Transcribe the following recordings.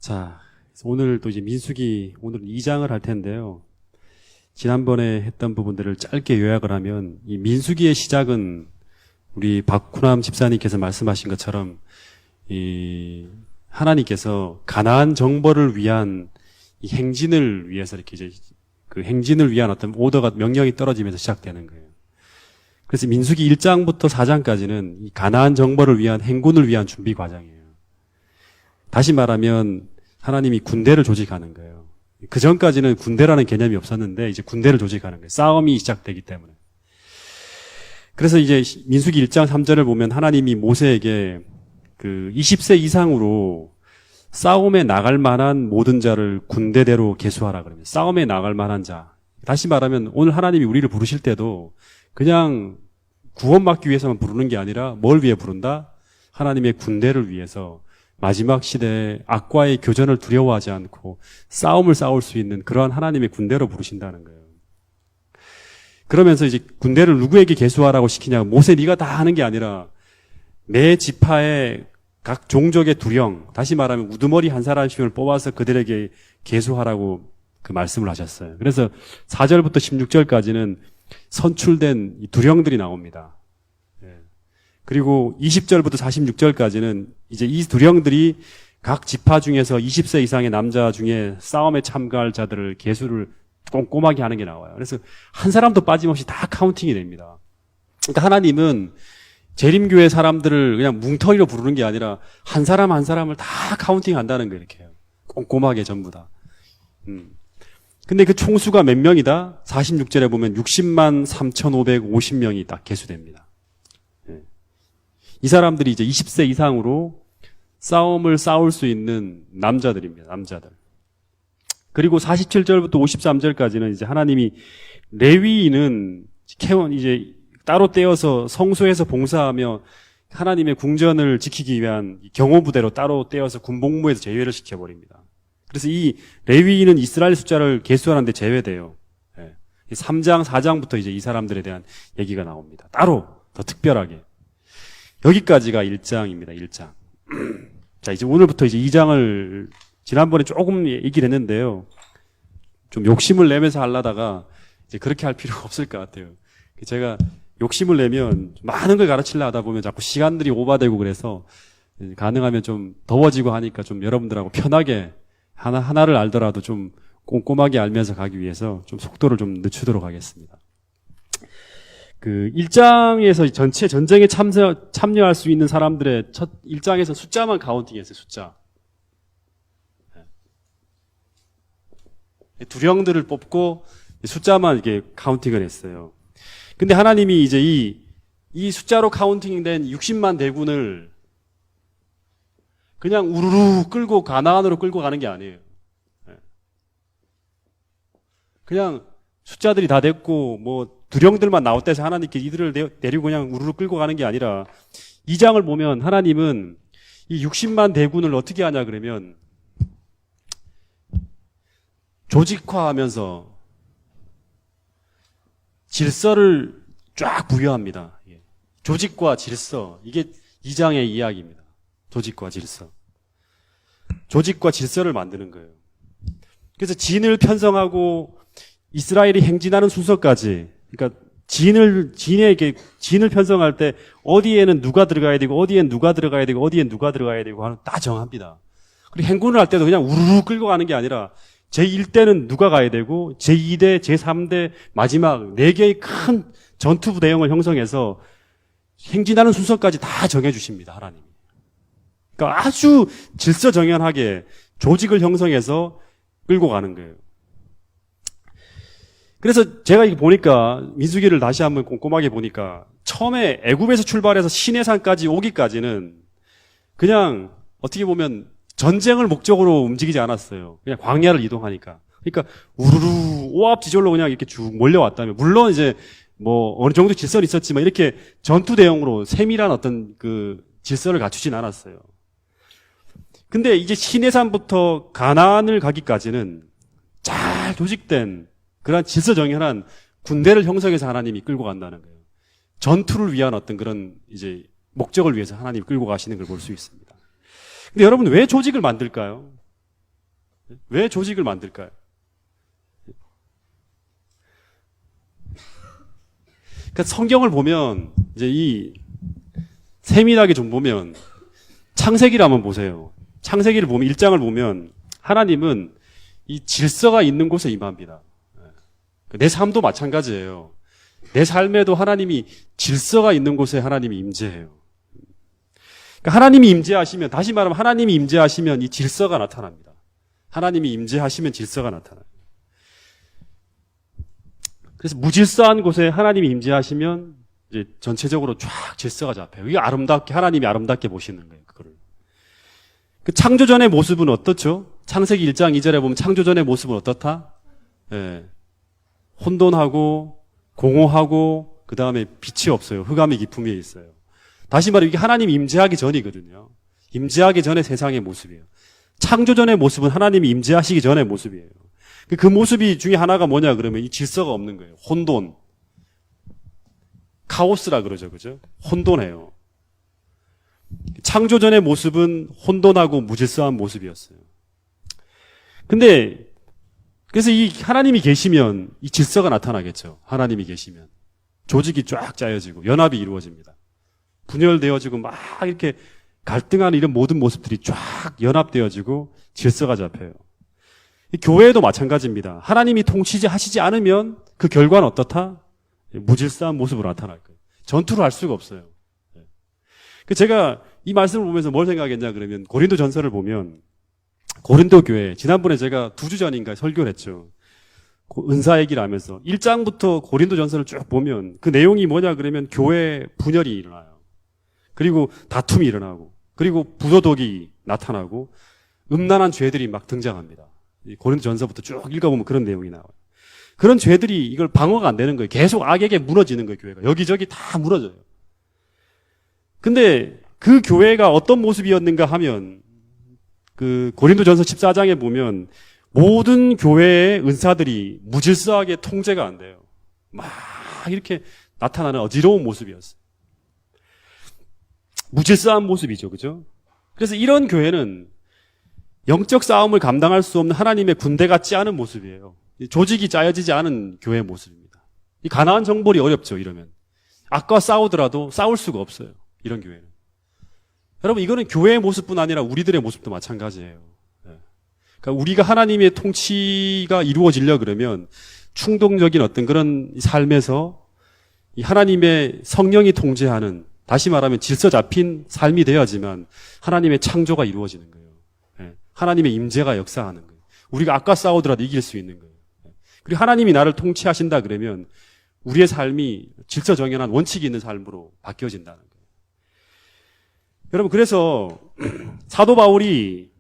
자, 오늘 또 이제 민수기 오늘 2장을 할 텐데요. 지난번에 했던 부분들을 짧게 요약을 하면 이 민수기의 시작은 우리 박훈남 집사님께서 말씀하신 것처럼 이 하나님께서 가나안 정벌을 위한 이 행진을 위해서 이렇게 이제 그 행진을 위한 어떤 오더가 명령이 떨어지면서 시작되는 거예요. 그래서 민수기 1장부터 4장까지는 이 가나안 정벌을 위한 행군을 위한 준비 과정이에요. 다시 말하면 하나님이 군대를 조직하는 거예요. 그 전까지는 군대라는 개념이 없었는데 이제 군대를 조직하는 거예요. 싸움이 시작되기 때문에. 그래서 이제 민수기 1장 3절을 보면 하나님이 모세에게 그 20세 이상으로 싸움에 나갈 만한 모든 자를 군대대로 계수하라 그러면 싸움에 나갈 만한 자. 다시 말하면 오늘 하나님이 우리를 부르실 때도 그냥 구원받기 위해서만 부르는 게 아니라 뭘 위해 부른다? 하나님의 군대를 위해서 마지막 시대에 악과의 교전을 두려워하지 않고 싸움을 싸울 수 있는 그러한 하나님의 군대로 부르신다는 거예요. 그러면서 이제 군대를 누구에게 계수하라고 시키냐? 모세 네가 다 하는 게 아니라 매 지파의 각 종족의 두령, 다시 말하면 우두머리 한 사람씩을 뽑아서 그들에게 계수하라고 그 말씀을 하셨어요. 그래서 4절부터 16절까지는 선출된 이 두령들이 나옵니다. 그리고 20절부터 46절까지는 이제 이 두령들이 각 지파 중에서 20세 이상의 남자 중에 싸움에 참가할 자들을 계수를 꼼꼼하게 하는 게 나와요. 그래서 한 사람도 빠짐없이 다 카운팅이 됩니다. 그러니까 하나님은 재림교회 사람들을 그냥 뭉텅이로 부르는 게 아니라 한 사람 한 사람을 다 카운팅 한다는 거예요. 이렇게 꼼꼼하게 전부 다. 근데 그 총수가 몇 명이다? 46절에 보면 60만 3,550명이 딱 계수됩니다. 이 사람들이 이제 20세 이상으로 싸움을 싸울 수 있는 남자들입니다. 남자들. 그리고 47절부터 53절까지는 이제 하나님이 레위인은 이제 따로 떼어서 성소에서 봉사하며 하나님의 궁전을 지키기 위한 경호부대로 따로 떼어서 군복무에서 제외를 시켜버립니다. 그래서 이 레위인은 이스라엘 숫자를 계수하는데 제외돼요. 3장, 4장부터 이제 이 사람들에 대한 얘기가 나옵니다. 따로, 더 특별하게. 여기까지가 1장입니다. 1장. 자, 이제 오늘부터 이제 2장을 지난번에 조금 얘기를 했는데요. 좀 욕심을 내면서 하려다가 이제 그렇게 할 필요가 없을 것 같아요. 제가 욕심을 내면 많은 걸 가르치려 하다 보면 자꾸 시간들이 오버되고 그래서 가능하면 좀 더워지고 하니까 좀 여러분들하고 편하게 하나를 알더라도 좀 꼼꼼하게 알면서 가기 위해서 좀 속도를 좀 늦추도록 하겠습니다. 그 1장에서 전체 전쟁에 참여할 수 있는 사람들의 첫 1장에서 숫자만 카운팅했어요. 숫자. 두령들을 뽑고 숫자만 이게 카운팅을 했어요. 근데 하나님이 이제 이 숫자로 카운팅된 60만 대군을 그냥 우르르 끌고 가나안으로 끌고 가는 게 아니에요. 그냥 숫자들이 다 됐고 뭐 두령들만 나올 때서 하나님께 이들을 데리고 그냥 우르르 끌고 가는 게 아니라 2장을 보면 하나님은 이 60만 대군을 어떻게 하냐 그러면 조직화하면서 질서를 쫙 부여합니다. 조직과 질서, 이게 2장의 이야기입니다. 조직과 질서. 조직과 질서를 만드는 거예요. 그래서 진을 편성하고 이스라엘이 행진하는 순서까지, 그러니까 진을 편성할 때 어디에는 누가 들어가야 되고 어디엔 누가 들어가야 되고 어디엔 누가 들어가야 되고 하는 다 정합니다. 그리고 행군을 할 때도 그냥 우르르 끌고 가는 게 아니라 제1대는 누가 가야 되고 제2대, 제3대 마지막 4개의 큰 전투부 대형을 형성해서 행진하는 순서까지 다 정해 주십니다. 하나님이. 그러니까 아주 질서정연하게 조직을 형성해서 끌고 가는 거예요. 그래서 제가 이거 보니까 민수기를 다시 한번 꼼꼼하게 보니까 처음에 애굽에서 출발해서 시내산까지 오기까지는 그냥 어떻게 보면 전쟁을 목적으로 움직이지 않았어요. 그냥 광야를 이동하니까. 그러니까 우르르 오합지졸로 그냥 이렇게 쭉 몰려왔다면 물론 이제 뭐 어느 정도 질서는 있었지만 이렇게 전투 대용으로 세밀한 어떤 그 질서를 갖추진 않았어요. 근데 이제 시내산부터 가나안을 가기까지는 잘 조직된 그런 질서정연한 군대를 형성해서 하나님이 끌고 간다는 거예요. 전투를 위한 어떤 그런 이제 목적을 위해서 하나님이 끌고 가시는 걸 볼 수 있습니다. 근데 여러분 왜 조직을 만들까요? 왜 조직을 만들까요? 그러니까 성경을 보면 이제 이 세밀하게 좀 보면 창세기를 한번 보세요. 창세기를 보면 1장을 보면 하나님은 이 질서가 있는 곳에 임합니다. 내 삶도 마찬가지예요. 내 삶에도 하나님이 질서가 있는 곳에 하나님이 임재해요. 그러니까 하나님이 임재하시면, 다시 말하면 하나님이 임재하시면 이 질서가 나타납니다. 하나님이 임재하시면 질서가 나타나요. 그래서 무질서한 곳에 하나님이 임재하시면 이제 전체적으로 쫙 질서가 잡혀요. 이게 아름답게, 하나님이 아름답게 보시는 거예요, 그거를. 그 창조전의 모습은 어떻죠? 창세기 1장 2절에 보면 창조전의 모습은 어떻다? 예. 혼돈하고, 공허하고, 그 다음에 빛이 없어요. 흑암의 깊음 위에 있어요. 다시 말해, 이게 하나님이 임재하기 전이거든요. 임재하기 전의 세상의 모습이에요. 창조전의 모습은 하나님이 임재하시기 전의 모습이에요. 그 모습이 중에 하나가 뭐냐 그러면 이 질서가 없는 거예요. 혼돈. 카오스라 그러죠. 그죠? 혼돈해요. 창조전의 모습은 혼돈하고 무질서한 모습이었어요. 근데 그래서 이 하나님이 계시면 이 질서가 나타나겠죠. 하나님이 계시면. 조직이 쫙 짜여지고 연합이 이루어집니다. 분열되어지고 막 이렇게 갈등하는 이런 모든 모습들이 쫙 연합되어지고 질서가 잡혀요. 이 교회도 마찬가지입니다. 하나님이 통치하시지 않으면 그 결과는 어떻다? 무질서한 모습으로 나타날 거예요. 전투를 할 수가 없어요. 제가 이 말씀을 보면서 뭘 생각했냐 그러면 고린도 전서를 보면 고린도 교회, 지난번에 제가 2주 전인가 설교를 했죠. 은사 얘기를 하면서 1장부터 고린도 전서를 쭉 보면 그 내용이 뭐냐 그러면 교회 분열이 일어나요. 그리고 다툼이 일어나고 그리고 부도덕이 나타나고 음란한 죄들이 막 등장합니다. 고린도 전서부터 쭉 읽어보면 그런 내용이 나와요. 그런 죄들이 이걸 방어가 안 되는 거예요. 계속 악에게 무너지는 거예요, 교회가. 여기저기 다 무너져요. 근데 그 교회가 어떤 모습이었는가 하면 그 고린도전서 14장에 보면 모든 교회의 은사들이 무질서하게 통제가 안 돼요. 막 이렇게 나타나는 어지러운 모습이었어요. 무질서한 모습이죠. 그죠? 그래서 이런 교회는 영적 싸움을 감당할 수 없는 하나님의 군대 같지 않은 모습이에요. 조직이 짜여지지 않은 교회의 모습입니다. 이 가나안 정벌이 어렵죠, 이러면. 악과 싸우더라도 싸울 수가 없어요. 이런 교회는. 여러분, 이거는 교회의 모습뿐 아니라 우리들의 모습도 마찬가지예요. 그러니까 우리가 하나님의 통치가 이루어지려 그러면 충동적인 어떤 그런 삶에서 이 하나님의 성령이 통제하는, 다시 말하면 질서 잡힌 삶이 되어야지만 하나님의 창조가 이루어지는 거예요. 하나님의 임재가 역사하는 거예요. 우리가 악과 싸우더라도 이길 수 있는 거예요. 그리고 하나님이 나를 통치하신다 그러면 우리의 삶이 질서 정연한 원칙이 있는 삶으로 바뀌어진다는 거예요. 여러분, 그래서 사도 바울이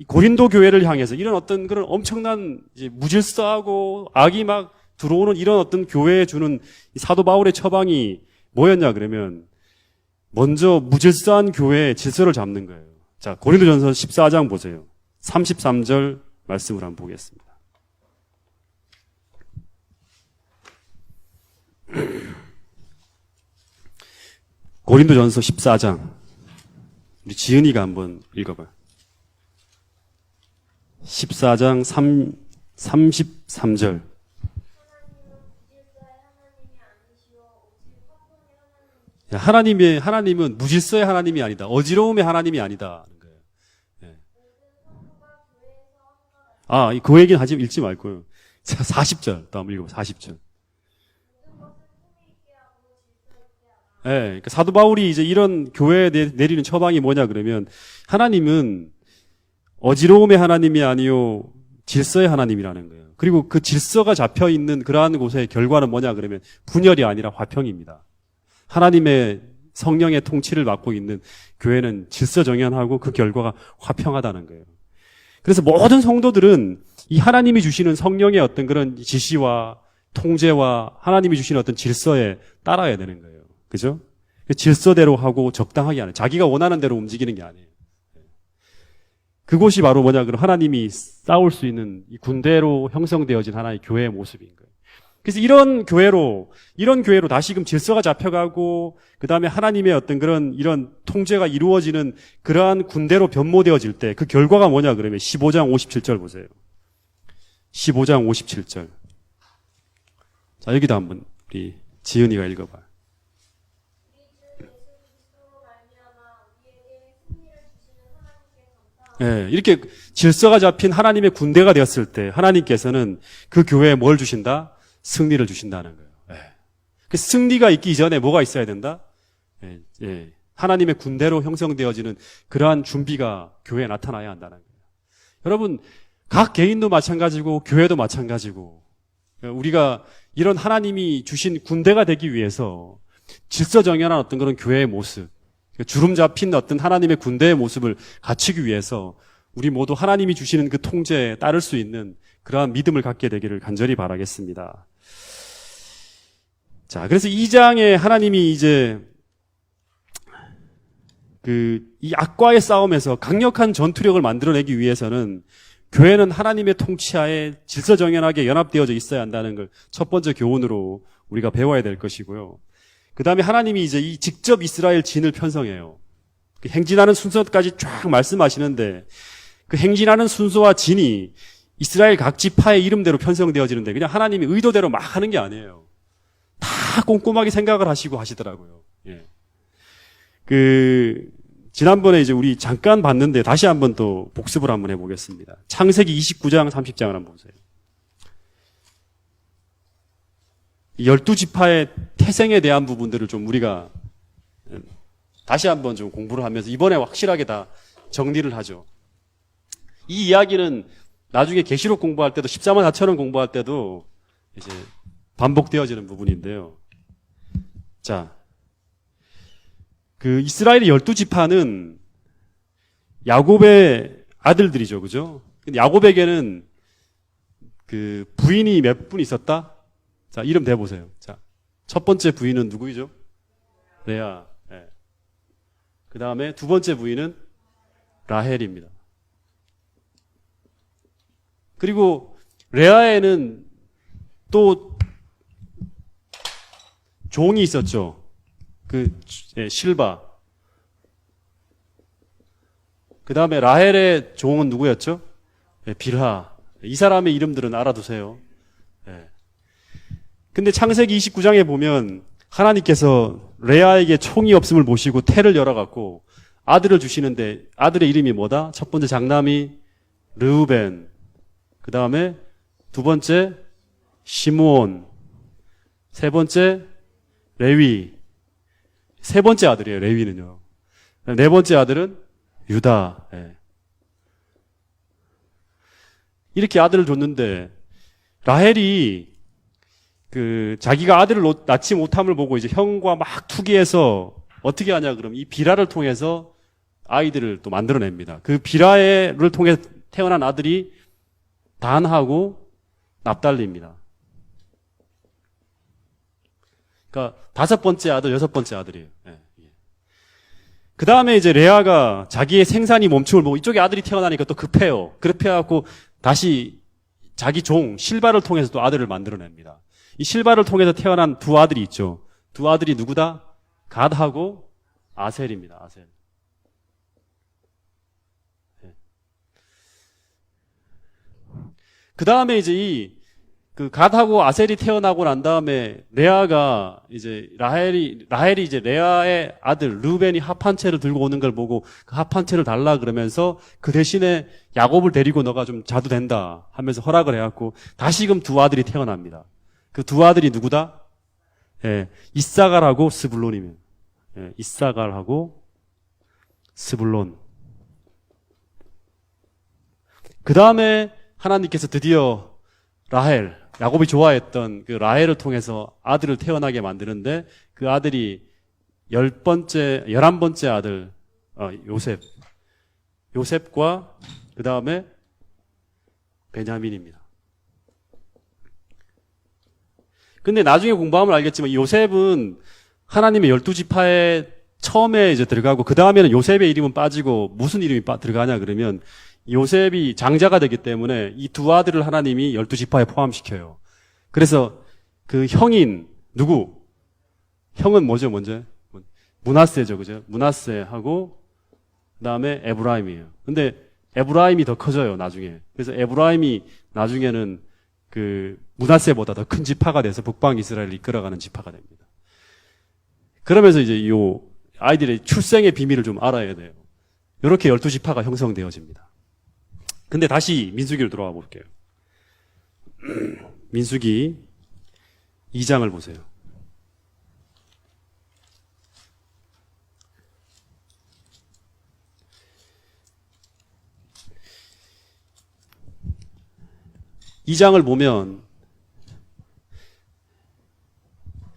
고린도 교회를 향해서 이런 어떤 그런 엄청난 이제 무질서하고 악이 막 들어오는 이런 어떤 교회에 주는 사도 바울의 처방이 뭐였냐 그러면 먼저 무질서한 교회의 질서를 잡는 거예요. 자, 고린도전서 14장 보세요. 33절 말씀을 한번 보겠습니다. 고린도전서 14장. 우리 지은이가 한번 읽어봐요. 14장 33절. 하나님은 무질서의 하나님이 아니다. 어지러움의 하나님이 아니다. 그 얘기는 읽지 말고요. 40절, 또 한번 읽어보세요. 40절. 그러니까 사도 바울이 이제 이런 교회에 내리는 처방이 뭐냐 그러면 하나님은 어지러움의 하나님이 아니요 질서의 하나님이라는 거예요. 그리고 그 질서가 잡혀 있는 그러한 곳의 결과는 뭐냐 그러면 분열이 아니라 화평입니다. 하나님의 성령의 통치를 맡고 있는 교회는 질서정연하고 그 결과가 화평하다는 거예요. 그래서 모든 성도들은 이 하나님이 주시는 성령의 어떤 그런 지시와 통제와 하나님이 주시는 어떤 질서에 따라야 되는 거예요. 그죠? 질서대로 하고 적당하게 하는, 자기가 원하는 대로 움직이는 게 아니에요. 그곳이 바로 뭐냐 그러면 하나님이 싸울 수 있는 이 군대로 형성되어진 하나의 교회의 모습인 거예요. 그래서 이런 교회로 다시금 질서가 잡혀가고, 그 다음에 하나님의 어떤 이런 통제가 이루어지는 그러한 군대로 변모되어질 때 그 결과가 뭐냐 그러면 15장 57절 보세요. 15장 57절. 자, 여기도 한번 우리 지은이가 읽어봐. 예, 이렇게 질서가 잡힌 하나님의 군대가 되었을 때 하나님께서는 그 교회에 뭘 주신다? 승리를 주신다는 거예요. 예. 그 승리가 있기 이전에 뭐가 있어야 된다? 예, 예. 하나님의 군대로 형성되어지는 그러한 준비가 교회에 나타나야 한다는 거예요. 여러분, 각 개인도 마찬가지고 교회도 마찬가지고 우리가 이런 하나님이 주신 군대가 되기 위해서 질서정연한 어떤 그런 교회의 모습, 주름 잡힌 어떤 하나님의 군대의 모습을 갖추기 위해서 우리 모두 하나님이 주시는 그 통제에 따를 수 있는 그러한 믿음을 갖게 되기를 간절히 바라겠습니다. 자, 그래서 2장에 하나님이 이제 이 악과의 싸움에서 강력한 전투력을 만들어내기 위해서는 교회는 하나님의 통치하에 질서정연하게 연합되어져 있어야 한다는 걸 첫 번째 교훈으로 우리가 배워야 될 것이고요. 그 다음에 하나님이 이제 직접 이스라엘 진을 편성해요. 그 행진하는 순서까지 쫙 말씀하시는데 그 행진하는 순서와 진이 이스라엘 각 지파의 이름대로 편성되어지는데 그냥 하나님이 의도대로 막 하는 게 아니에요. 다 꼼꼼하게 생각을 하시고 하시더라고요. 예. 지난번에 이제 우리 잠깐 봤는데 다시 한번 또 복습을 한번 해보겠습니다. 창세기 29장, 30장을 한번 보세요. 12지파의 태생에 대한 부분들을 좀 우리가 다시 한번 좀 공부를 하면서 이번에 확실하게 다 정리를 하죠. 이 이야기는 나중에 계시록 공부할 때도 14만 4천원 공부할 때도 이제 반복되어지는 부분인데요. 자, 이스라엘의 12지파는 야곱의 아들들이죠. 그죠? 근데 야곱에게는 부인이 몇 분 있었다? 자, 이름 대보세요. 자, 첫 번째 부인은 누구이죠? 레아. 네. 그 다음에 두 번째 부인은 라헬입니다. 그리고 레아에는 또 종이 있었죠. 실바. 그 다음에 라헬의 종은 누구였죠? 빌하. 이 사람의 이름들은 알아두세요. 근데 창세기 29장에 보면 하나님께서 레아에게 총이 없음을 보시고 태를 열어갖고 아들을 주시는데 아들의 이름이 뭐다? 첫 번째 장남이 르우벤. 그 다음에 두 번째 시므온. 세 번째 레위. 세 번째 아들이에요, 레위는요. 네 번째 아들은 유다. 예. 이렇게 아들을 줬는데, 라헬이 자기가 아들을 낳지 못함을 보고 이제 형과 막 투기해서 어떻게 하냐 그러면 이 비라를 통해서 아이들을 또 만들어냅니다. 그 비라를 통해 태어난 아들이 단하고 납달리입니다. 그러니까 다섯 번째 아들, 여섯 번째 아들이에요. 예. 그 다음에 이제 레아가 자기의 생산이 멈춤을 보고 이쪽에 아들이 태어나니까 또 급해요. 급해갖고 다시 자기 종 실바를 통해서 또 아들을 만들어냅니다. 이 실바를 통해서 태어난 두 아들이 있죠. 두 아들이 누구다? 갓하고 아셀입니다. 아셀. 네. 그 다음에 이제 갓하고 아셀이 태어나고 난 다음에 레아가 이제 라헬이 이제 레아의 아들 르벤이 합한 채를 들고 오는 걸 보고 그 합한 채를 달라 그러면서 그 대신에 야곱을 데리고 너가 좀 자도 된다 하면서 허락을 해갖고 다시금 두 아들이 태어납니다. 그 두 아들이 누구다? 예, 이사갈하고 스불론이면. 예, 이사갈하고 스불론. 그 다음에 하나님께서 드디어 라헬, 야곱이 좋아했던 그 라헬을 통해서 아들을 태어나게 만드는데 그 아들이 11번째 아들, 요셉. 요셉과 그 다음에 베냐민입니다. 근데 나중에 공부하면 알겠지만 요셉은 하나님의 12지파에 처음에 이제 들어가고 그 다음에는 요셉의 이름은 빠지고 무슨 이름이 들어가냐 그러면 요셉이 장자가 되기 때문에 이 두 아들을 하나님이 12지파에 포함시켜요. 그래서 그 형인 누구? 형은 뭐죠, 먼저? 므낫세죠, 그죠? 므낫세하고 그다음에 에브라임이에요. 근데 에브라임이 더 커져요, 나중에. 그래서 에브라임이 나중에는 그 므낫세보다 더 큰 지파가 돼서 북방 이스라엘을 이끌어가는 지파가 됩니다. 그러면서 이제 요 아이들의 출생의 비밀을 좀 알아야 돼요. 이렇게 12지파가 형성되어집니다. 근데 다시 민수기로 돌아와 볼게요. 민수기 2장을 보세요. 이 장을 보면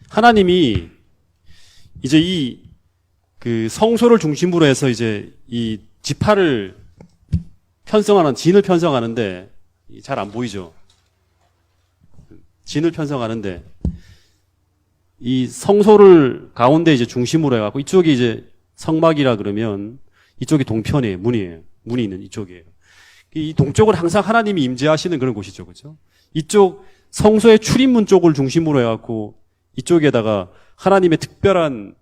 하나님이 이제 이 그 성소를 중심으로 해서 이제 이 지파를 편성하는 진을 편성하는데 잘 안 보이죠. 진을 편성하는데 이 성소를 가운데 이제 중심으로 해갖고 이쪽이 이제 성막이라 그러면 이쪽이 동편이에요. 문이에요. 문이 있는 이쪽이에요. 이 동쪽은 항상 하나님이 임재하시는 그런 곳이죠. 그렇죠? 이쪽 성소의 출입문 쪽을 중심으로 해갖고 이쪽에다가 하나님의 특별한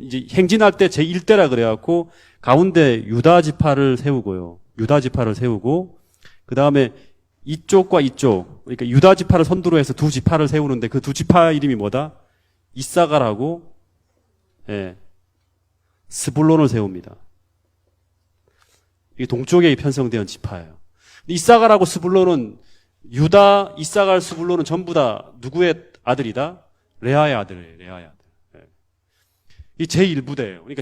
이제 행진할 때 제1대라 그래갖고 가운데 유다 지파를 세우고요. 유다 지파를 세우고 그 다음에 이쪽과 이쪽 그러니까 유다 지파를 선두로 해서 두 지파를 세우는데 그 두 지파 이름이 뭐다? 이사갈하고 스불론을 세웁니다. 이게 동쪽에 편성된 지파예요. 이사갈하고 스불론은 유다, 이사갈, 스불론은 전부 다 누구의 아들이다? 레아의 아들이에요. 레아의 아들. 이 제1부대예요. 그러니까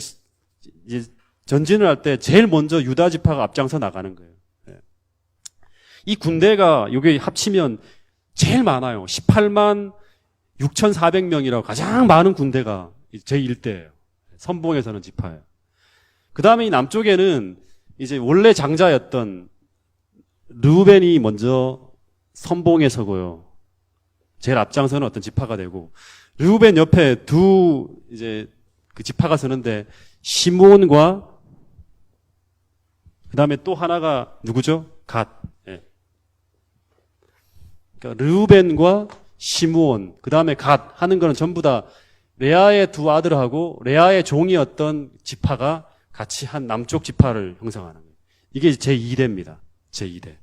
이제 전진을 할 때 제일 먼저 유다 지파가 앞장서 나가는 거예요. 이 군대가 이게 합치면 제일 많아요. 18만 6,400명이라고 가장 많은 군대가 제1대예요. 선봉에서는 지파예요. 그 다음에 이 남쪽에는 이제 원래 장자였던 르우벤이 먼저 선봉에 서고요. 제일 앞장서는 어떤 지파가 되고 르우벤 옆에 두 이제 그 지파가 서는데 시므온과 그 다음에 또 하나가 누구죠? 갓. 그러니까 르우벤과 시므온 그 다음에 갓 하는 거는 전부 다 레아의 두 아들하고 레아의 종이었던 지파가 같이 한 남쪽 지파를 형성하는 거예요. 이게 제2대입니다. 제2대.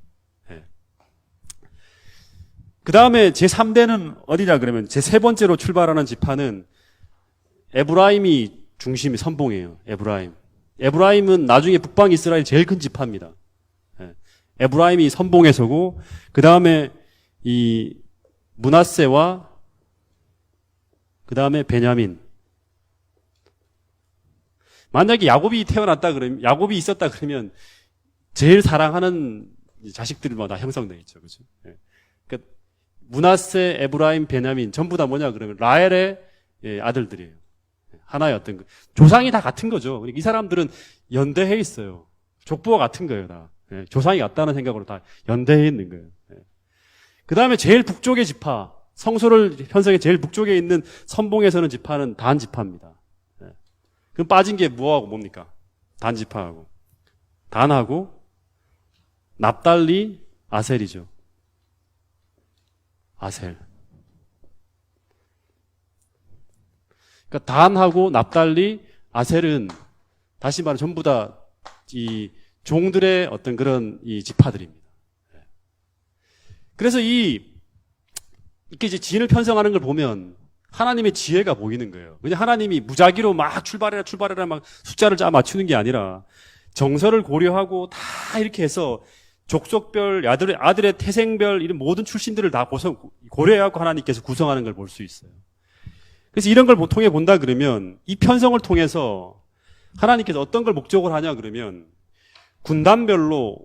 그 다음에 제3대는 어디냐 그러면 제3번째로 출발하는 지파는 에브라임이 중심이 선봉이에요. 에브라임. 에브라임은 나중에 북방 이스라엘 제일 큰 지파입니다. 에브라임이 선봉에 서고 그 다음에 이 므낫세와 그 다음에 베냐민. 만약에 야곱이 태어났다 그러면 야곱이 있었다 그러면 제일 사랑하는 자식들마다 형성되어 있죠. 그렇죠? 그러니까 므낫세, 에브라임, 베냐민 전부 다 뭐냐 그러면 라헬의 아들들이에요. 하나의 어떤 조상이 다 같은 거죠. 이 사람들은 연대해 있어요. 족보가 같은 거예요, 다. 조상이 같다는 생각으로 다 연대해 있는 거예요. 그 다음에 제일 북쪽의 지파, 성소를 편성해 제일 북쪽에 있는 선봉에 서는 지파는 단 지파입니다. 그럼 빠진 게 뭐하고 뭡니까? 단 지파하고. 단하고 납달리, 아셀이죠. 아셀. 그러니까 단하고 납달리, 아셀은 다시 말해 전부 다 이 종들의 어떤 그런 이 지파들입니다. 그래서 이렇게 이제 진을 편성하는 걸 보면 하나님의 지혜가 보이는 거예요. 그냥 하나님이 무작위로 막 출발해라 막 숫자를 짜 맞추는 게 아니라 정서를 고려하고 다 이렇게 해서 족속별, 아들의 태생별 이런 모든 출신들을 다 고려해갖고 하나님께서 구성하는 걸 볼 수 있어요. 그래서 이런 걸 통해 본다 그러면 이 편성을 통해서 하나님께서 어떤 걸 목적으로 하냐 그러면 군단별로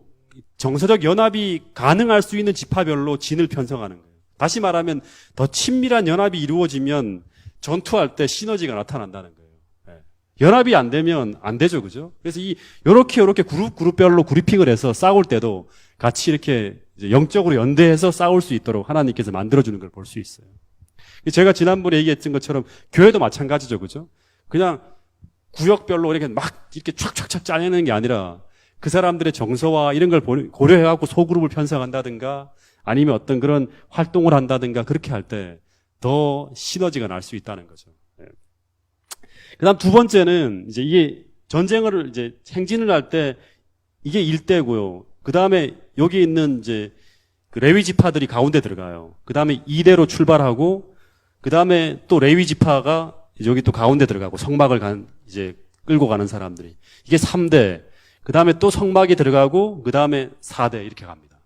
정서적 연합이 가능할 수 있는 지파별로 진을 편성하는 거예요. 다시 말하면 더 친밀한 연합이 이루어지면 전투할 때 시너지가 나타난다는 거예요. 연합이 안 되면 안 되죠, 그죠? 그래서 요렇게 그룹별로 그룹핑을 해서 싸울 때도 같이 이렇게 이제 영적으로 연대해서 싸울 수 있도록 하나님께서 만들어주는 걸 볼 수 있어요. 제가 지난번에 얘기했던 것처럼 교회도 마찬가지죠, 그죠? 그냥 구역별로 이렇게 막 이렇게 촥촥촥 짜내는 게 아니라 그 사람들의 정서와 이런 걸 고려해갖고 소그룹을 편성한다든가 아니면 어떤 그런 활동을 한다든가 그렇게 할 때 더 시너지가 날 수 있다는 거죠. 그다음 두 번째는 이제 이게 전쟁을 이제 행진을 할 때 이게 일대고요. 그다음에 여기 있는 이제 그 레위 지파들이 가운데 들어가요. 그다음에 2대로 출발하고 그다음에 또 레위 지파가 여기 또 가운데 들어가고 성막을 이제 끌고 가는 사람들이 이게 3대. 그다음에 또 성막이 들어가고 그다음에 4대 이렇게 갑니다.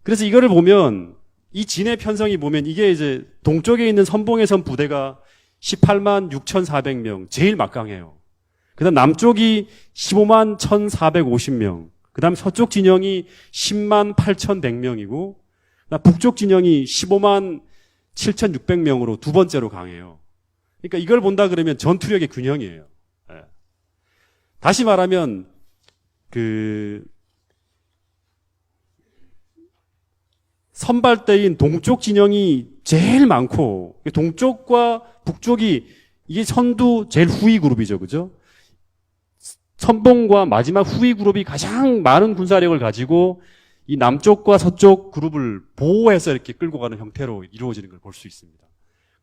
그래서 이거를 보면 이 진의 편성이 보면 이게 이제 동쪽에 있는 선봉의 선 부대가 18만 6,400명, 제일 막강해요. 그 다음 남쪽이 15만 1,450명, 그 다음 서쪽 진영이 10만 8,100명이고, 북쪽 진영이 15만 7,600명으로 두 번째로 강해요. 그러니까 이걸 본다 그러면 전투력의 균형이에요. 다시 말하면, 선발대인 동쪽 진영이 제일 많고, 동쪽과 북쪽이 이게 선두 제일 후위 그룹이죠. 그죠? 선봉과 마지막 후위 그룹이 가장 많은 군사력을 가지고 이 남쪽과 서쪽 그룹을 보호해서 이렇게 끌고 가는 형태로 이루어지는 걸 볼 수 있습니다.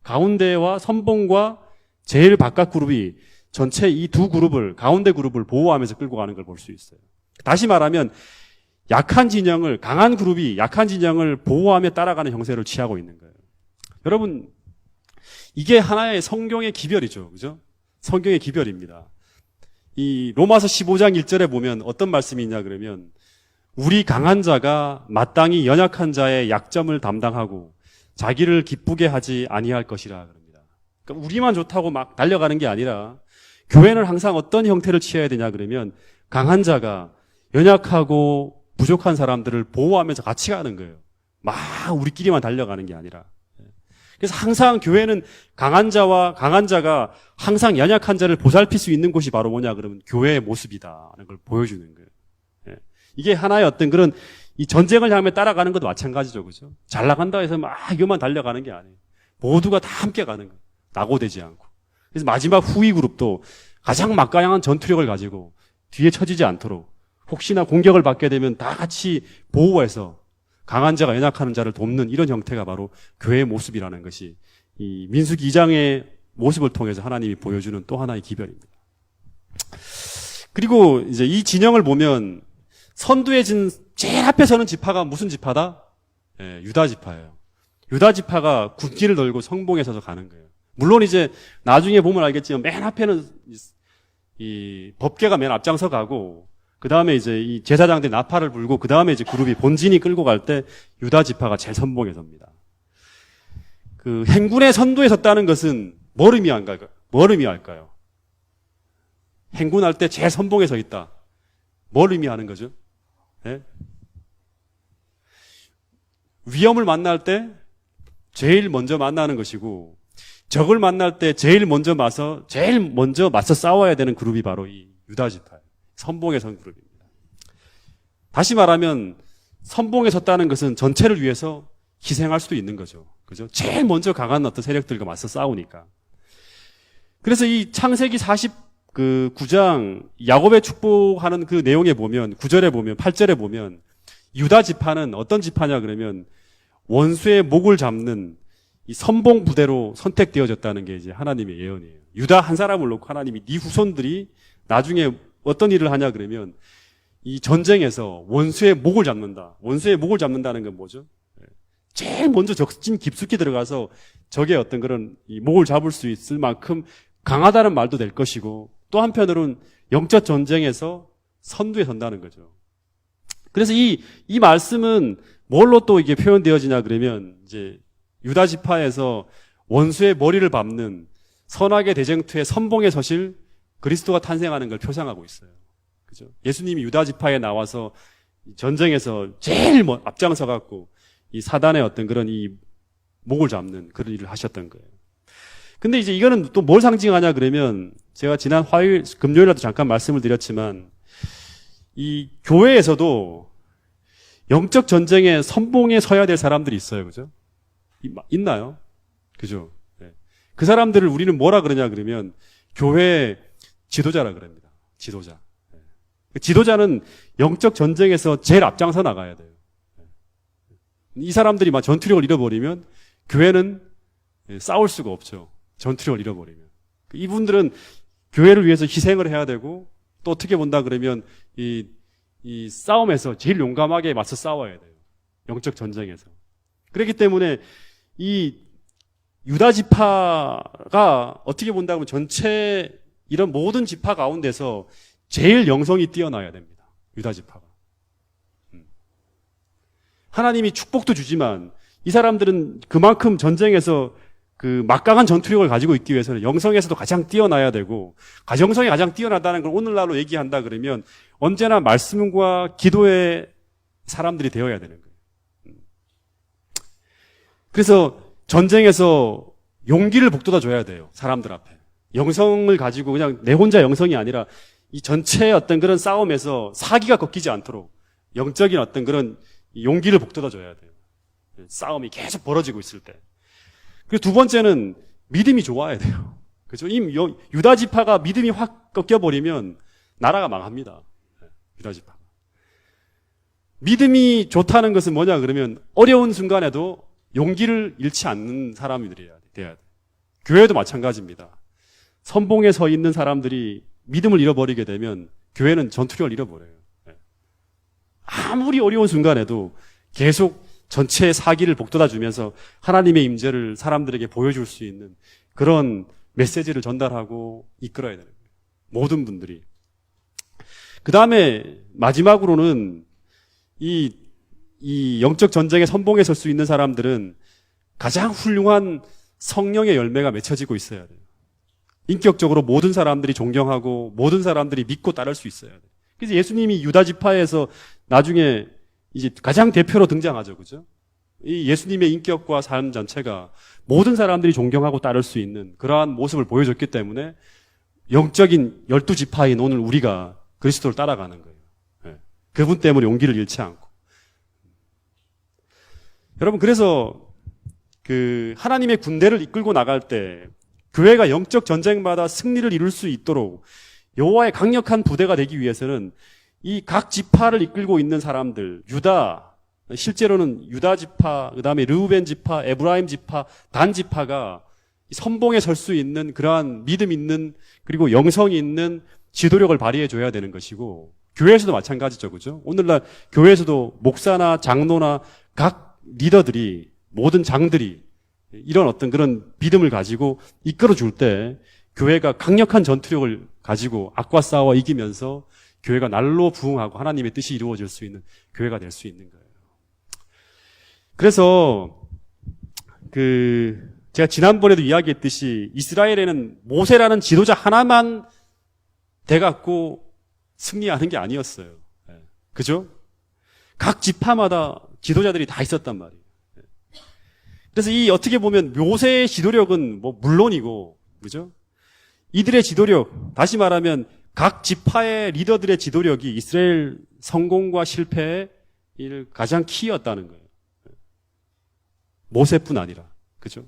가운데와 선봉과 제일 바깥 그룹이 전체 이 두 그룹을, 가운데 그룹을 보호하면서 끌고 가는 걸 볼 수 있어요. 다시 말하면 약한 진영을, 강한 그룹이 약한 진영을 보호하며 따라가는 형세를 취하고 있는 거예요. 여러분, 이게 하나의 성경의 기별이죠. 그죠? 성경의 기별입니다. 이 로마서 15장 1절에 보면 어떤 말씀이 있냐 그러면 우리 강한 자가 마땅히 연약한 자의 약점을 담당하고 자기를 기쁘게 하지 아니할 것이라 그럽니다. 그러니까 우리만 좋다고 막 달려가는 게 아니라 교회는 항상 어떤 형태를 취해야 되냐 그러면 강한 자가 연약하고 부족한 사람들을 보호하면서 같이 가는 거예요. 막 우리끼리만 달려가는 게 아니라. 그래서 항상 교회는 강한 자가 항상 연약한 자를 보살필 수 있는 곳이 바로 뭐냐 그러면 교회의 모습이다라는 걸 보여주는 거예요. 이게 하나의 어떤 그런 이 전쟁을 향해 따라가는 것도 마찬가지죠. 그죠? 잘 나간다 해서 막 이것만 달려가는 게 아니에요. 모두가 다 함께 가는 거예요. 낙오되지 않고. 그래서 마지막 후위 그룹도 가장 막강한 전투력을 가지고 뒤에 처지지 않도록 혹시나 공격을 받게 되면 다 같이 보호해서 강한 자가 연약한 자를 돕는 이런 형태가 바로 교회의 모습이라는 것이 이 민수기 2장의 모습을 통해서 하나님이 보여주는 또 하나의 기별입니다. 그리고 이제 이 진영을 보면 선두에 진 제일 앞에 서는 지파가 무슨 지파다? 유다 지파예요. 유다 지파가 군기를 들고 성봉에 서서 가는 거예요. 물론 이제 나중에 보면 알겠지만 맨 앞에는 이 법궤가 맨 앞장서 가고 그 다음에 이제 이 제사장들이 나팔을 불고 그 다음에 이제 그룹이 본진이 끌고 갈 때 유다 지파가 제일 선봉에 섭니다. 그 행군의 선두에 섰다는 것은 뭘 의미할까요? 행군할 때 제일 선봉에 서 있다. 뭘 의미하는 거죠? 네? 위험을 만날 때 제일 먼저 만나는 것이고 적을 만날 때 제일 먼저 맞서 싸워야 되는 그룹이 바로 이 유다 지파예요. 선봉에 선 그룹입니다. 다시 말하면 선봉에 섰다는 것은 전체를 위해서 희생할 수도 있는 거죠. 그죠? 제일 먼저 강한 어떤 세력들과 맞서 싸우니까. 그래서 이 창세기 49장 야곱의 축복하는 그 내용에 보면 9절에 보면 8절에 보면 유다 지파는 어떤 지파냐 그러면 원수의 목을 잡는 이 선봉 부대로 선택되어졌다는 게 이제 하나님의 예언이에요. 유다 한 사람을 놓고 하나님이 네 후손들이 나중에 어떤 일을 하냐 그러면 이 전쟁에서 원수의 목을 잡는다. 원수의 목을 잡는다는 건 뭐죠? 제일 먼저 적진 깊숙이 들어가서 적의 어떤 그런 이 목을 잡을 수 있을 만큼 강하다는 말도 될 것이고 또 한편으로는 영적 전쟁에서 선두에 선다는 거죠. 그래서 이 말씀은 뭘로 또 이게 표현되어지냐 그러면 이제 유다 지파에서 원수의 머리를 밟는 선악의 대쟁투의 선봉에 서실 그리스도가 탄생하는 걸 표상하고 있어요. 그죠? 예수님이 유다 지파에 나와서 전쟁에서 제일 앞장서 갖고 이 사단의 어떤 그런 이 목을 잡는 그런 일을 하셨던 거예요. 근데 이제 이거는 또 뭘 상징하냐 그러면 제가 지난 금요일에도 잠깐 말씀을 드렸지만 이 교회에서도 영적 전쟁에 선봉에 서야 될 사람들이 있어요. 그죠? 있나요? 그죠? 네. 그 사람들을 우리는 뭐라 그러냐 그러면 교회 지도자라 그럽니다. 지도자. 네. 지도자는 영적 전쟁에서 제일 앞장서 나가야 돼요. 이 사람들이 막 전투력을 잃어버리면 교회는 싸울 수가 없죠. 전투력을 잃어버리면. 이분들은 교회를 위해서 희생을 해야 되고 또 어떻게 본다 그러면 이 싸움에서 제일 용감하게 맞서 싸워야 돼요. 영적 전쟁에서. 그렇기 때문에 이 유다 지파가 어떻게 본다면 전체 이런 모든 지파 가운데서 제일 영성이 뛰어나야 됩니다. 유다 지파가. 하나님이 축복도 주지만 이 사람들은 그만큼 전쟁에서 그 막강한 전투력을 가지고 있기 위해서는 영성에서도 가장 뛰어나야 되고, 가정성이 가장 뛰어나다는 걸 오늘날로 얘기한다 그러면 언제나 말씀과 기도의 사람들이 되어야 되는 거예요. 그래서 전쟁에서 용기를 북돋아 줘야 돼요. 사람들 앞에. 영성을 가지고 그냥 내 혼자 영성이 아니라 이 전체의 어떤 그런 싸움에서 사기가 꺾이지 않도록 영적인 어떤 그런 용기를 북돋아 줘야 돼요. 싸움이 계속 벌어지고 있을 때. 그리고 두 번째는 믿음이 좋아야 돼요. 그죠? 유다 지파가 믿음이 확 꺾여버리면 나라가 망합니다. 유다 지파. 믿음이 좋다는 것은 뭐냐 그러면 어려운 순간에도 용기를 잃지 않는 사람들이 돼야 돼. 교회도 마찬가지입니다. 선봉에 서 있는 사람들이 믿음을 잃어버리게 되면 교회는 전투력을 잃어버려요. 아무리 어려운 순간에도 계속 전체의 사기를 북돋아 주면서 하나님의 임재를 사람들에게 보여줄 수 있는 그런 메시지를 전달하고 이끌어야 되는 거예요. 모든 분들이. 그 다음에 마지막으로는 이 영적 전쟁의 선봉에 설 수 있는 사람들은 가장 훌륭한 성령의 열매가 맺혀지고 있어야 돼요. 인격적으로 모든 사람들이 존경하고 모든 사람들이 믿고 따를 수 있어야 돼요. 그래서 예수님이 유다 지파에서 나중에 이제 가장 대표로 등장하죠. 그죠? 이 예수님의 인격과 삶 전체가 모든 사람들이 존경하고 따를 수 있는 그러한 모습을 보여줬기 때문에 영적인 12지파인 오늘 우리가 그리스도를 따라가는 거예요. 네. 그분 때문에 용기를 잃지 않고. 여러분, 그래서 하나님의 군대를 이끌고 나갈 때 교회가 영적 전쟁마다 승리를 이룰 수 있도록 여호와의 강력한 부대가 되기 위해서는 이 각 지파를 이끌고 있는 사람들, 유다, 실제로는 유다 지파, 그 다음에 르우벤 지파, 에브라임 지파, 단 지파가 선봉에 설 수 있는 그러한 믿음 있는 그리고 영성이 있는 지도력을 발휘해 줘야 되는 것이고, 교회에서도 마찬가지죠. 그죠? 오늘날 교회에서도 목사나 장로나 각 리더들이, 모든 장들이 이런 어떤 그런 믿음을 가지고 이끌어 줄 때 교회가 강력한 전투력을 가지고 악과 싸워 이기면서 교회가 날로 부흥하고 하나님의 뜻이 이루어질 수 있는 교회가 될 수 있는 거예요. 그래서 제가 지난번에도 이야기했듯이 이스라엘에는 모세라는 지도자 하나만 돼갖고 승리하는 게 아니었어요. 그죠? 각 지파마다 지도자들이 다 있었단 말이에요. 그래서 어떻게 보면 모세의 지도력은 물론이고, 그죠? 이들의 지도력, 다시 말하면 각 지파의 리더들의 지도력이 이스라엘 성공과 실패의 가장 키였다는 거예요. 모세뿐 아니라. 그죠?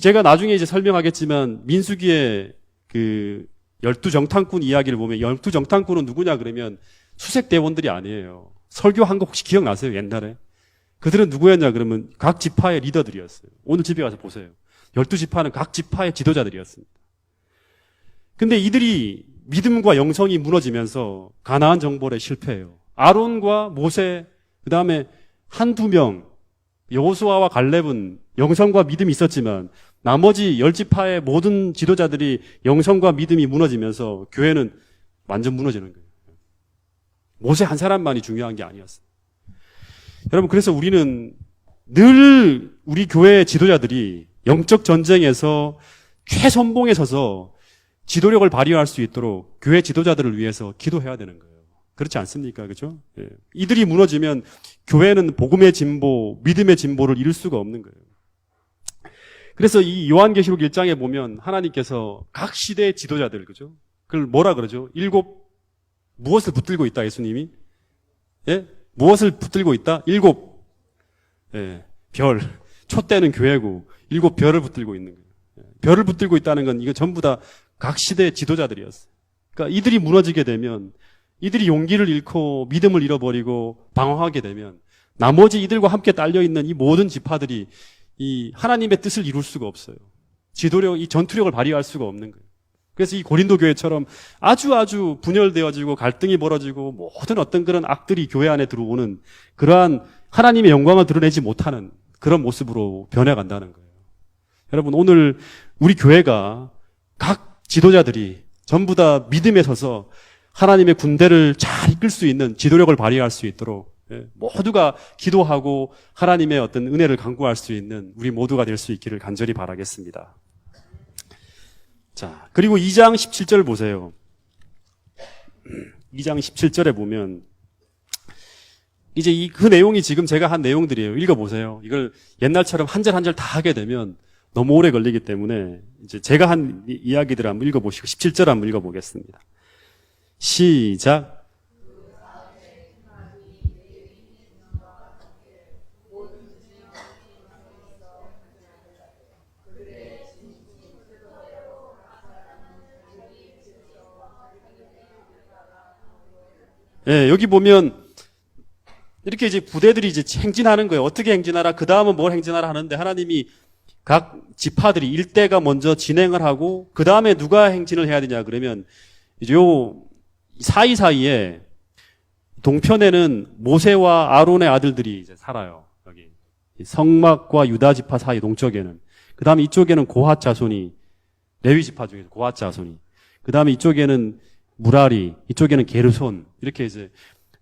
제가 나중에 이제 설명하겠지만, 민수기의 12정탐꾼 이야기를 보면, 12정탐꾼은 누구냐 그러면 수색대원들이 아니에요. 설교한 거 혹시 기억나세요? 옛날에? 그들은 누구였냐 그러면 각 지파의 리더들이었어요. 오늘 집에 가서 보세요. 12지파는 각 지파의 지도자들이었습니다. 근데 이들이 믿음과 영성이 무너지면서 가나안 정벌에 실패해요. 아론과 모세, 그 다음에 한두 명, 여호수아와 갈렙은 영성과 믿음이 있었지만 나머지 10지파의 모든 지도자들이 영성과 믿음이 무너지면서 교회는 완전 무너지는 거예요. 모세 한 사람만이 중요한 게 아니었어요. 여러분, 그래서 우리는 늘 우리 교회의 지도자들이 영적 전쟁에서 최선봉에 서서 지도력을 발휘할 수 있도록 교회 지도자들을 위해서 기도해야 되는 거예요. 그렇지 않습니까? 그죠? 예. 이들이 무너지면 교회는 복음의 진보, 믿음의 진보를 이룰 수가 없는 거예요. 그래서 이 요한계시록 1장에 보면 하나님께서 각 시대의 지도자들, 그죠? 그걸 뭐라 그러죠? 무엇을 붙들고 있다, 예수님이? 예? 무엇을 붙들고 있다? 7, 별. 촛대는 교회고, 7 별을 붙들고 있는 거예요. 별을 붙들고 있다는 건 이거 전부 다 각 시대의 지도자들이었어요. 그러니까 이들이 무너지게 되면, 이들이 용기를 잃고 믿음을 잃어버리고 방황하게 되면, 나머지 이들과 함께 딸려있는 이 모든 지파들이 이 하나님의 뜻을 이룰 수가 없어요. 지도력, 이 전투력을 발휘할 수가 없는 거예요. 그래서 이 고린도 교회처럼 아주 분열되어지고 갈등이 벌어지고 모든 어떤 그런 악들이 교회 안에 들어오는 그러한 하나님의 영광을 드러내지 못하는 그런 모습으로 변해간다는 거예요. 여러분, 오늘 우리 교회가 각 지도자들이 전부 다 믿음에 서서 하나님의 군대를 잘 이끌 수 있는 지도력을 발휘할 수 있도록 모두가 기도하고 하나님의 어떤 은혜를 간구할 수 있는 우리 모두가 될 수 있기를 간절히 바라겠습니다. 자, 그리고 2장 17절 보세요. 2장 17절에 보면 이제 그 내용이 지금 제가 한 내용들이에요. 읽어보세요. 이걸 옛날처럼 한 절 한 절 다 하게 되면 너무 오래 걸리기 때문에 이제 제가 한 이야기들을 한번 읽어보시고 17절 한번 읽어보겠습니다. 시작. 예, 여기 보면 이렇게 이제 부대들이 이제 행진하는 거예요. 어떻게 행진하라, 그 다음은 뭘 행진하라 하는데 하나님이 각 지파들이 일대가 먼저 진행을 하고 그 다음에 누가 행진을 해야 되냐 그러면 이제 요 사이사이에 동편에는 모세와 아론의 아들들이 이제 살아요. 여기 성막과 유다 지파 사이 동쪽에는. 그 다음에 이쪽에는 고핫 자손이, 레위 지파 중에서 고핫 자손이. 그 다음에 이쪽에는 무라리, 이쪽에는 게르손. 이렇게 이제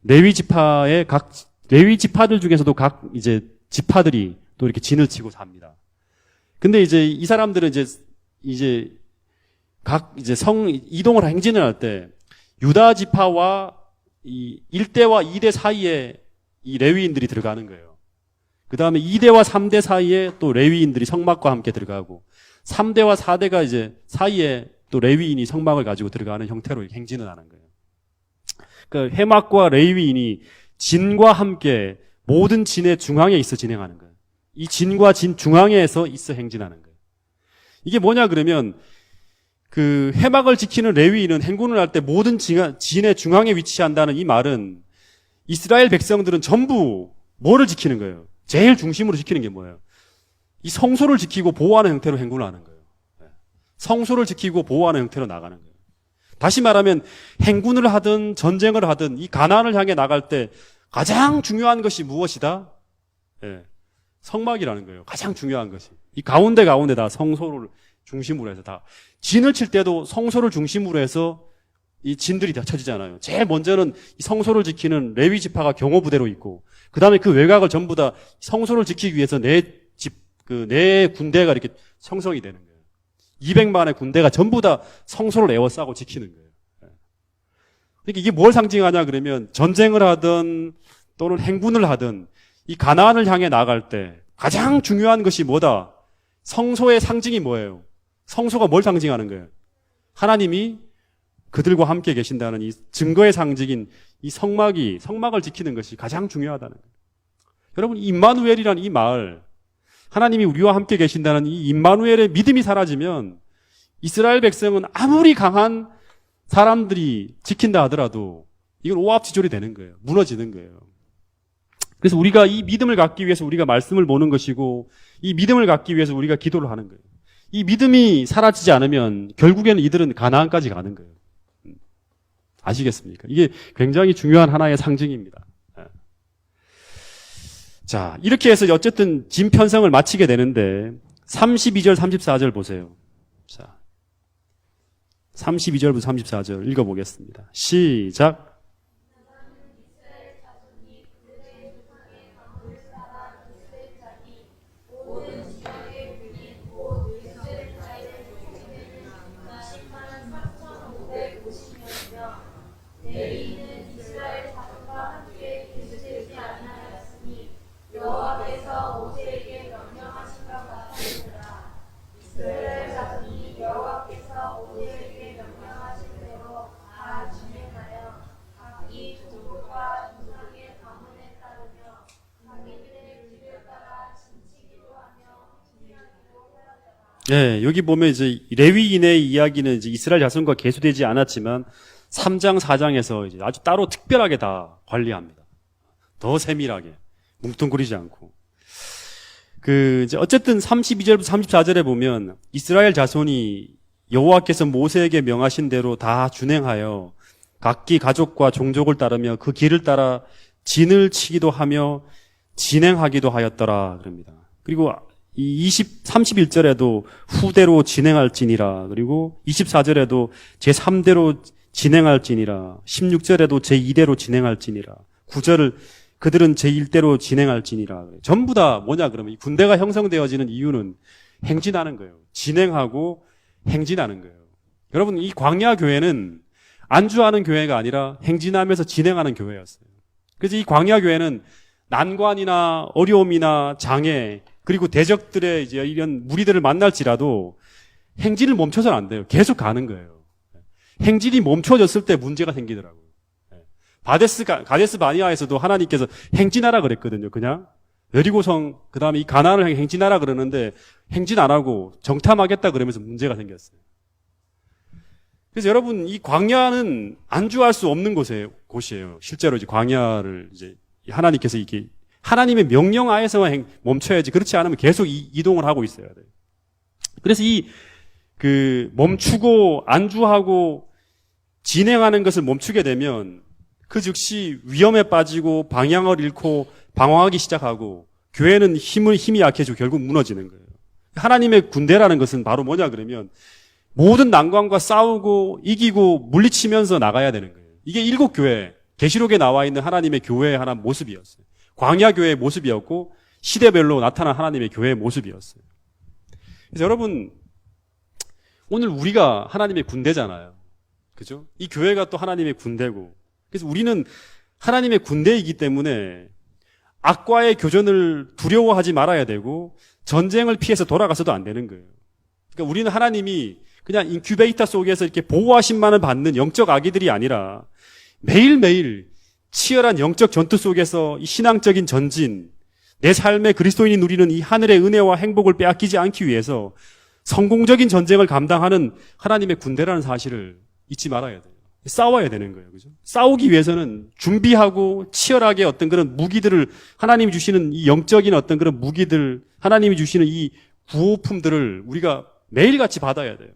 레위 지파의 각 레위 지파들 중에서도 각 이제 지파들이 또 이렇게 진을 치고 삽니다. 근데 이제 이 사람들은 이제 각 이제 이동을 행진을 할 때 유다 지파와 이 1대와 2대 사이에 이 레위인들이 들어가는 거예요. 그 다음에 2대와 3대 사이에 또 레위인들이 성막과 함께 들어가고 3대와 4대가 이제 사이에 또 레위인이 성막을 가지고 들어가는 형태로 행진을 하는 거예요. 그러니까 회막과 레위인이 진과 함께 모든 진의 중앙에 있어 진행하는 거예요. 이 진과 진 중앙에서 있어 행진하는 거예요. 이게 뭐냐 그러면 그 회막을 지키는 레위인은 행군을 할 때 모든 진의 중앙에 위치한다는 이 말은 이스라엘 백성들은 전부 뭐를 지키는 거예요? 제일 중심으로 지키는 게 뭐예요? 이 성소를 지키고 보호하는 형태로 행군을 하는 거예요. 성소를 지키고 보호하는 형태로 나가는 거예요. 다시 말하면 행군을 하든 전쟁을 하든 이 가나안을 향해 나갈 때 가장 중요한 것이 무엇이다? 성막이라는 거예요. 가장 중요한 것이. 이 가운데 다 성소를 중심으로 해서 다. 진을 칠 때도 성소를 중심으로 해서 이 진들이 다 쳐지잖아요. 제일 먼저는 이 성소를 지키는 레위 지파가 경호부대로 있고, 그 다음에 그 외곽을 전부 다 성소를 지키기 위해서 내 군대가 이렇게 형성이 되는 거예요. 200만의 군대가 전부 다 성소를 에워싸고 지키는 거예요. 그러니까 이게 뭘 상징하냐 그러면 전쟁을 하든 또는 행군을 하든 이 가나안을 향해 나갈 때 가장 중요한 것이 뭐다? 성소의 상징이 뭐예요? 성소가 뭘 상징하는 거예요? 하나님이 그들과 함께 계신다는 이 증거의 상징인 이 성막을 지키는 것이 가장 중요하다는 거예요. 여러분, 임마누엘이라는 이 말, 하나님이 우리와 함께 계신다는 이 임마누엘의 믿음이 사라지면 이스라엘 백성은 아무리 강한 사람들이 지킨다 하더라도 이건 오합지졸이 되는 거예요. 무너지는 거예요. 그래서 우리가 이 믿음을 갖기 위해서 우리가 말씀을 보는 것이고 이 믿음을 갖기 위해서 우리가 기도를 하는 거예요. 이 믿음이 사라지지 않으면 결국에는 이들은 가나안까지 가는 거예요. 아시겠습니까? 이게 굉장히 중요한 하나의 상징입니다. 자, 이렇게 해서 어쨌든 진 편성을 마치게 되는데 32절, 34절 보세요. 자, 32절부터 34절 읽어보겠습니다. 시작. 네, 여기 보면 이제 레위인의 이야기는 이제 이스라엘 자손과 계수되지 않았지만 3장, 4장에서 이제 아주 따로 특별하게 다 관리합니다. 더 세밀하게, 뭉뚱그리지 않고. 이제 어쨌든 32절부터 34절에 보면 이스라엘 자손이 여호와께서 모세에게 명하신 대로 다 준행하여 각기 가족과 종족을 따르며 그 길을 따라 진을 치기도 하며 진행하기도 하였더라 그럽니다. 그리고 31절에도 후대로 진행할지니라. 그리고 24절에도 제3대로 진행할지니라. 16절에도 제2대로 진행할지니라. 9절을 그들은 제1대로 진행할지니라. 전부 다 뭐냐 그러면 이 군대가 형성되어지는 이유는 행진하는 거예요. 진행하고 행진하는 거예요. 여러분 이 광야 교회는 안주하는 교회가 아니라 행진하면서 진행하는 교회였어요. 그래서 이 광야 교회는 난관이나 어려움이나 장애 그리고 대적들의 이제 이런 무리들을 만날지라도 행진을 멈춰서는 안 돼요. 계속 가는 거예요. 행진이 멈춰졌을 때 문제가 생기더라고요. 가데스 바니아에서도 하나님께서 행진하라 그랬거든요. 그냥 여리고성 그다음에 이 가나안을 향해 행진하라 그러는데 행진 안 하고 정탐하겠다 그러면서 문제가 생겼어요. 그래서 여러분 이 광야는 안주할 수 없는 곳이에요. 실제로 이제 광야를 이제 하나님께서 이게 하나님의 명령 하에서만 멈춰야지 그렇지 않으면 계속 이동을 하고 있어야 돼요. 그래서 멈추고 안주하고 진행하는 것을 멈추게 되면 그 즉시 위험에 빠지고 방향을 잃고 방황하기 시작하고 교회는 힘이 약해지고 결국 무너지는 거예요. 하나님의 군대라는 것은 바로 뭐냐 그러면 모든 난관과 싸우고 이기고 물리치면서 나가야 되는 거예요. 이게 일곱 교회, 계시록에 나와 있는 하나님의 교회의 하나 모습이었어요. 광야 교회의 모습이었고 시대별로 나타난 하나님의 교회의 모습이었어요. 그래서 여러분 오늘 우리가 하나님의 군대잖아요. 그죠? 이 교회가 또 하나님의 군대고 그래서 우리는 하나님의 군대이기 때문에 악과의 교전을 두려워하지 말아야 되고 전쟁을 피해서 돌아가서도 안 되는 거예요. 그러니까 우리는 하나님이 그냥 인큐베이터 속에서 이렇게 보호하심만을 받는 영적 아기들이 아니라 매일매일 치열한 영적 전투 속에서 이 신앙적인 전진, 내 삶에 그리스도인이 누리는 이 하늘의 은혜와 행복을 빼앗기지 않기 위해서 성공적인 전쟁을 감당하는 하나님의 군대라는 사실을 잊지 말아야 돼요. 싸워야 되는 거예요. 그죠? 싸우기 위해서는 준비하고 치열하게 어떤 그런 무기들을 하나님이 주시는 이 영적인 어떤 그런 무기들, 하나님이 주시는 이 구호품들을 우리가 매일같이 받아야 돼요.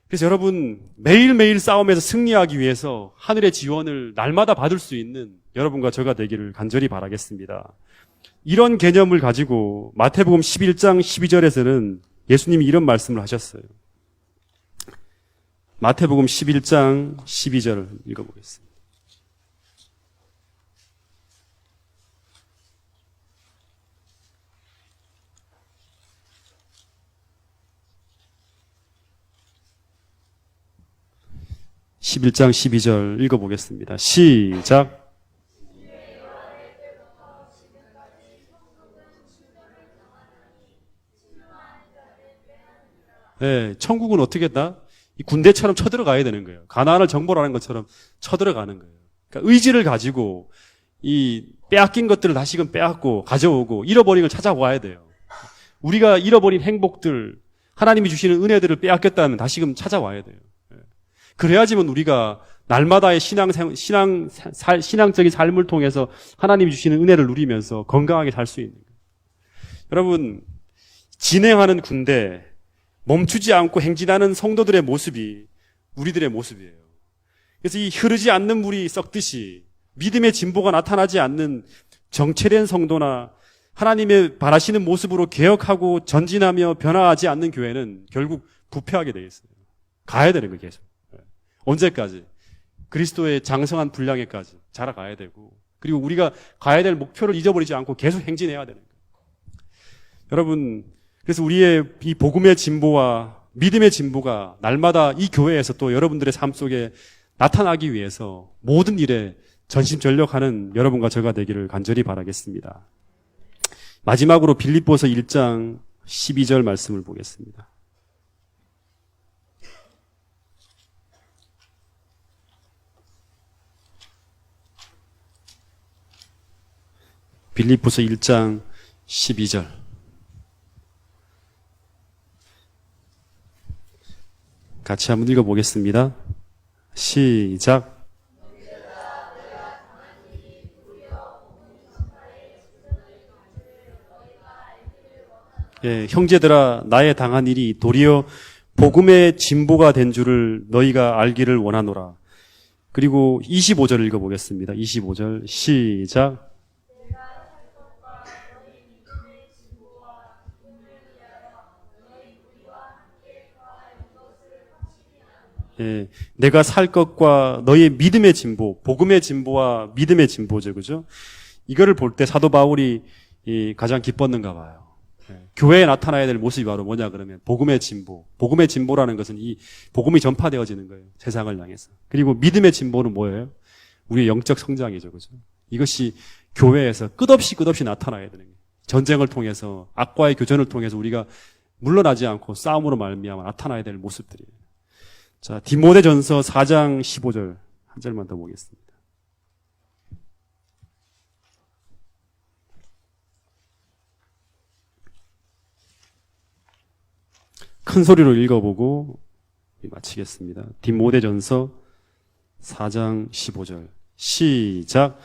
그래서 여러분 매일매일 싸움에서 승리하기 위해서 하늘의 지원을 날마다 받을 수 있는 여러분과 저가 되기를 간절히 바라겠습니다. 이런 개념을 가지고 마태복음 11장 12절에서는 예수님이 이런 말씀을 하셨어요. 마태복음 11장 12절 읽어보겠습니다. (11장 12절) 읽어보겠습니다. 시작. 네, 천국은 어떻게 했다? 이 군대처럼 쳐들어가야 되는 거예요. 가나안을 정벌하는 것처럼 쳐들어가는 거예요. 그러니까 의지를 가지고 이 빼앗긴 것들을 다시금 빼앗고 가져오고 잃어버린 걸 찾아와야 돼요. 우리가 잃어버린 행복들, 하나님이 주시는 은혜들을 빼앗겼다면 다시금 찾아와야 돼요. 그래야지만 우리가 날마다의 신앙적인 삶을 통해서 하나님이 주시는 은혜를 누리면서 건강하게 살 수 있는 거예요. 여러분, 진행하는 군대, 멈추지 않고 행진하는 성도들의 모습이 우리들의 모습이에요. 그래서 이 흐르지 않는 물이 썩듯이 믿음의 진보가 나타나지 않는 정체된 성도나 하나님의 바라시는 모습으로 개혁하고 전진하며 변화하지 않는 교회는 결국 부패하게 되겠어요. 가야 되는 거예요, 계속. 언제까지? 그리스도의 장성한 분량에까지 자라가야 되고 그리고 우리가 가야 될 목표를 잊어버리지 않고 계속 행진해야 되는 거예요. 여러분, 그래서 우리의 이 복음의 진보와 믿음의 진보가 날마다 이 교회에서 또 여러분들의 삶 속에 나타나기 위해서 모든 일에 전심전력하는 여러분과 저가 되기를 간절히 바라겠습니다. 마지막으로 빌립보서 1장 12절 말씀을 보겠습니다. 빌립보서 1장 12절. 같이 한번 읽어보겠습니다. 시작. 예, 형제들아 나의 당한 일이 도리어 복음의 진보가 된 줄을 너희가 알기를 원하노라. 그리고 25절 읽어보겠습니다. 25절 시작. 예, 내가 살 것과 너희의 믿음의 진보, 복음의 진보와 믿음의 진보죠, 그죠? 이거를 볼 때 사도 바울이 가장 기뻤는가 봐요. 예, 교회에 나타나야 될 모습이 바로 뭐냐 그러면 복음의 진보. 복음의 진보라는 것은 이 복음이 전파되어지는 거예요. 세상을 향해서. 그리고 믿음의 진보는 뭐예요? 우리의 영적 성장이죠, 그죠? 이것이 교회에서 끝없이 나타나야 되는 거예요. 전쟁을 통해서 악과의 교전을 통해서 우리가 물러나지 않고 싸움으로 말미암아 나타나야 될 모습들이에요. 자, 디모데전서 4장 15절 한 절만 더 보겠습니다. 큰 소리로 읽어보고 마치겠습니다. 디모데전서 4장 15절 시작.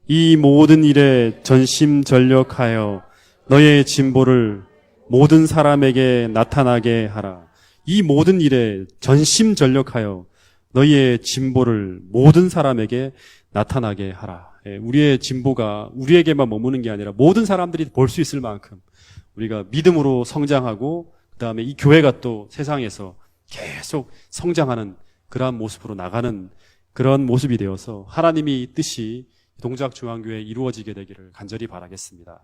이 모든 일에 전심전력하여 너의 진보를 모든 사람에게 나타나게 하라. 이 모든 일에 전심전력하여 너희의 진보를 모든 사람에게 나타나게 하라. 우리의 진보가 우리에게만 머무는 게 아니라 모든 사람들이 볼 수 있을 만큼 우리가 믿음으로 성장하고 그 다음에 이 교회가 또 세상에서 계속 성장하는 그러한 모습으로 나가는 그런 모습이 되어서 하나님이 뜻이 동작중앙교회에 이루어지게 되기를 간절히 바라겠습니다.